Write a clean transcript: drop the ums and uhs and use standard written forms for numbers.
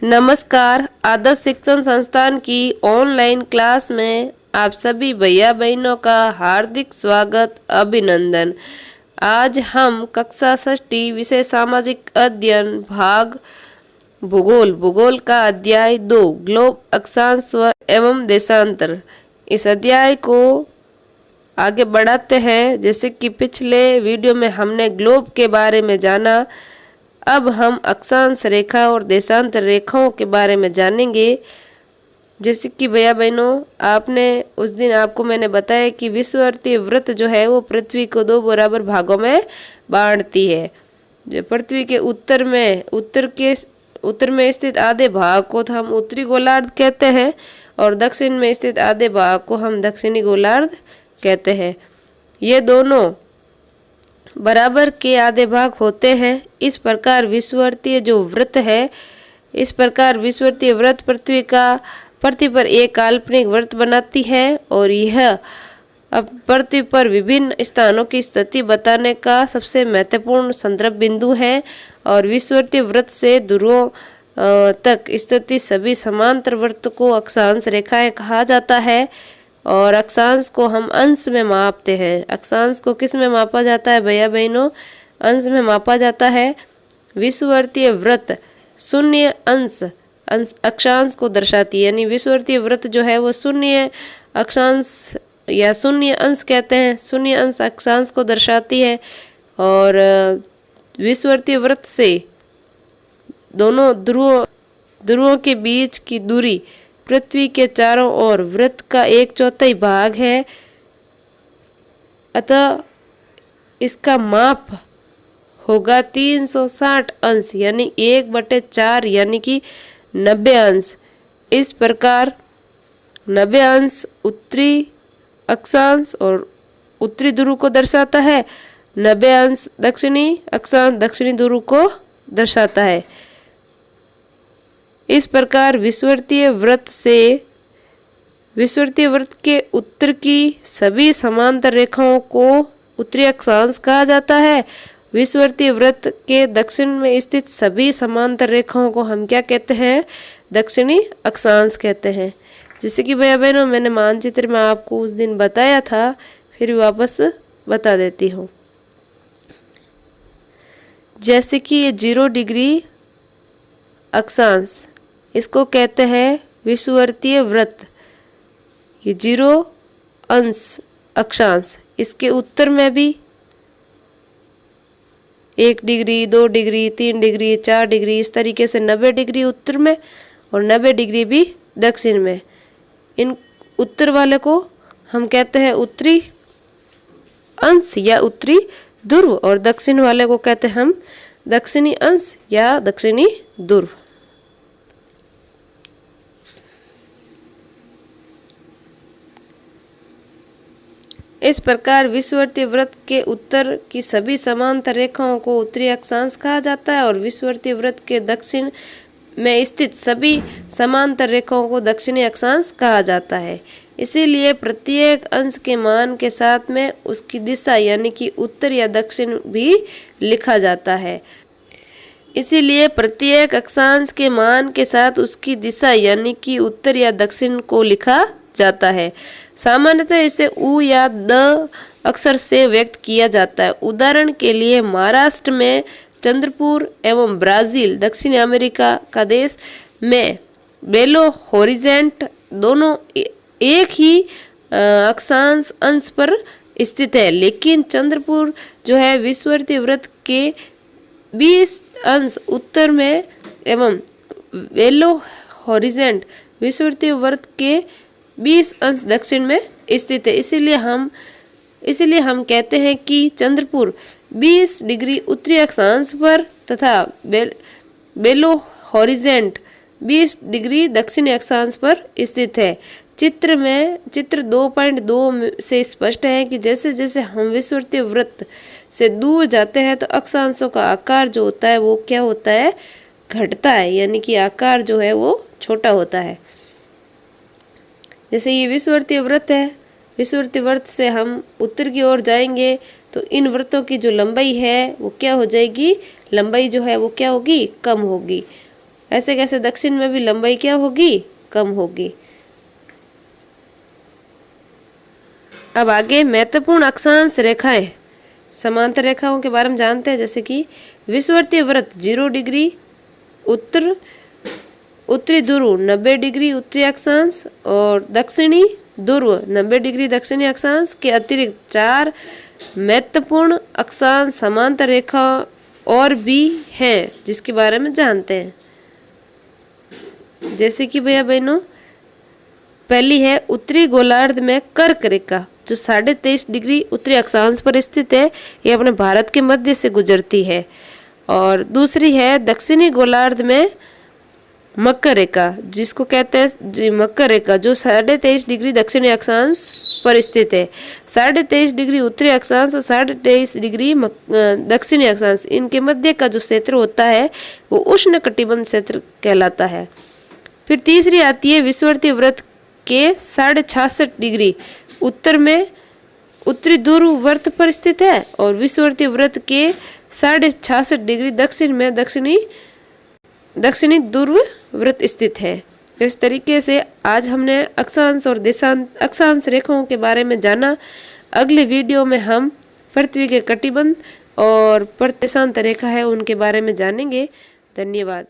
नमस्कार। आदर्श शिक्षण संस्थान की ऑनलाइन क्लास में आप सभी भैया बहनों का हार्दिक स्वागत अभिनंदन। आज हम कक्षा षष्ठी विषय सामाजिक अध्ययन भाग भूगोल का अध्याय 2 ग्लोब अक्षांश एवं देशांतर इस अध्याय को आगे बढ़ाते हैं। जैसे कि पिछले वीडियो में हमने ग्लोब के बारे में जाना, अब हम अक्षांश रेखा और देशांतर रेखाओं के बारे में जानेंगे। जैसे कि भैया बहनों, आपको मैंने बताया कि विषुववर्तीय वृत्त जो है वो पृथ्वी को 2 बराबर भागों में बांटती है। जो पृथ्वी के उत्तर में स्थित आधे भाग को तो हम उत्तरी गोलार्ध कहते हैं और दक्षिण में स्थित आधे भाग को हम दक्षिणी गोलार्ध कहते हैं। ये दोनों बराबर के आधे भाग होते हैं। इस प्रकार विषुववर्तीय वृत्त पृथ्वी पर एक काल्पनिक वृत्त बनाती है और यह अब पृथ्वी पर विभिन्न स्थानों की स्थिति बताने का सबसे महत्वपूर्ण संदर्भ बिंदु है। और विषुववर्तीय वृत्त से ध्रुवों तक स्थिति सभी समांतर वृत्त को अक्षांश रेखाएं कहा जाता है। और अक्षांश को हम अंश में मापते हैं। अक्षांश को किस में मापा जाता है भैया बहनों? अंश में मापा जाता है। विषुववर्तीय वृत्त शून्य अक्षांश को दर्शाती है, यानी विषुववर्तीय वृत्त जो है वो शून्य अक्षांश या शून्य अंश कहते हैं, शून्य अंश अक्षांश को दर्शाती है। और विषुववर्तीय वृत्त से दोनों ध्रुवों के बीच की दूरी पृथ्वी के चारों ओर वृत्त का 1/4 भाग है। अतः इसका माप होगा 360 अंश यानी 1/4 यानी कि 90 अंश। इस प्रकार 90 अंश उत्तरी अक्षांश और उत्तरी ध्रुव को दर्शाता है, 90 अंश दक्षिणी अक्षांश दक्षिणी ध्रुव को दर्शाता है। इस प्रकार विषुववर्तीय वृत्त के उत्तर की सभी समांतर रेखाओं को उत्तरी अक्षांश कहा जाता है। विषुववर्तीय वृत्त के दक्षिण में स्थित सभी समांतर रेखाओं को हम क्या कहते हैं? दक्षिणी अक्षांश कहते हैं। जैसे कि भैया बहनों, मैंने मानचित्र में आपको उस दिन बताया था, फिर वापस बता देती हूँ। जैसे कि ये 0 डिग्री अक्षांश, इसको कहते हैं विषुववर्तीय वृत्त। ये 0 अंश अक्षांश, इसके उत्तर में भी 1 डिग्री 2 डिग्री 3 डिग्री 4 डिग्री इस तरीके से 90 डिग्री उत्तर में और 90 डिग्री भी दक्षिण में। इन उत्तर वाले को हम कहते हैं उत्तरी अंश या उत्तरी ध्रुव और दक्षिण वाले को कहते हैं हम दक्षिणी अंश या दक्षिणी ध्रुव। इस प्रकार विषुववर्तीय वृत्त के उत्तर की सभी समांतर रेखाओं को उत्तरी अक्षांश कहा जाता है और विषुववर्तीय वृत्त के दक्षिण में स्थित सभी समांतर रेखाओं को दक्षिणी अक्षांश कहा जाता है। इसीलिए प्रत्येक अंश के मान के साथ में उसकी दिशा यानी कि उत्तर या दक्षिण भी लिखा जाता है। इसीलिए प्रत्येक अक्षांश के मान के साथ उसकी दिशा यानी कि उत्तर या दक्षिण को लिखा जाता है। सामान्यतः इसे उ या द अक्षर से व्यक्त किया जाता है। उदाहरण के लिए महाराष्ट्र में चंद्रपुर एवं ब्राजील दक्षिण अमेरिका का देश में बेलो होरिजेंट दोनों एक ही अक्षांश अंश पर स्थित है, लेकिन चंद्रपुर जो है विषुववर्तीय वृत्त के 20 अंश उत्तर में एवं बेलो होरिजेंट विषुववर्तीय वृत्त के 20 अंश दक्षिण में स्थित है। इसीलिए हम कहते हैं कि चंद्रपुर 20 डिग्री उत्तरी अक्षांश पर तथा बेलो होरिजेंट 20 डिग्री दक्षिणी अक्षांश पर स्थित है। चित्र 2.2 से स्पष्ट है कि जैसे जैसे हम विषुववर्तीय वृत्त से दूर जाते हैं तो अक्षांशों का आकार जो होता है वो क्या होता है? घटता है, यानी कि आकार जो है वो छोटा होता है। जैसे ये विषुववर्तीय वृत्त है, विषुववर्तीय वृत्त से हम उत्तर की ओर जाएंगे तो इन वृत्तों की जो लंबाई है वो क्या हो जाएगी? लंबाई जो है वो क्या होगी? कम होगी। ऐसे कैसे दक्षिण में भी लंबाई क्या होगी, कम होगी। अब आगे महत्वपूर्ण अक्षांश रेखाएं, समांतर रेखाओं के बारे में जानते हैं। जैसे कि विषुवतीय वृत्त 0 डिग्री उत्तरी ध्रुव 90 डिग्री उत्तरी अक्षांश और दक्षिणी ध्रुव 90 डिग्री दक्षिणी अक्षांश के अतिरिक्त 4 महत्वपूर्ण अक्षांश समांतर रेखा और भी हैं, जिसके बारे में जानते हैं। जैसे कि भैया बहनों, पहली है उत्तरी गोलार्ध में कर्क रेखा जो 23.5 डिग्री उत्तरी अक्षांश पर स्थित है, ये अपने भारत के मध्य से गुजरती है। और दूसरी है दक्षिणी गोलार्ध में मकर रेखा, जिसको कहते हैं मकर रेखा, जो 23.5 डिग्री दक्षिणी अक्षांश पर स्थित है। 23.5 डिग्री उत्तरी अक्षांश और 23.5 डिग्री दक्षिणी अक्षांश, इनके मध्य का जो क्षेत्र होता है वो उष्ण कटिबंध क्षेत्र कहलाता है। फिर तीसरी आती है विषुवतीय वृत्त के 66.5 डिग्री उत्तर में उत्तरी ध्रुव वृत्त पर स्थित है और विषुवतीय वृत्त के 66.5 डिग्री दक्षिण में दक्षिणी ध्रुव वृत्त स्थित है। इस तरीके से आज हमने अक्षांश और अक्षांश रेखाओं के बारे में जाना। अगले वीडियो में हम पृथ्वी के कटिबंध और देशांतर रेखा है उनके बारे में जानेंगे। धन्यवाद।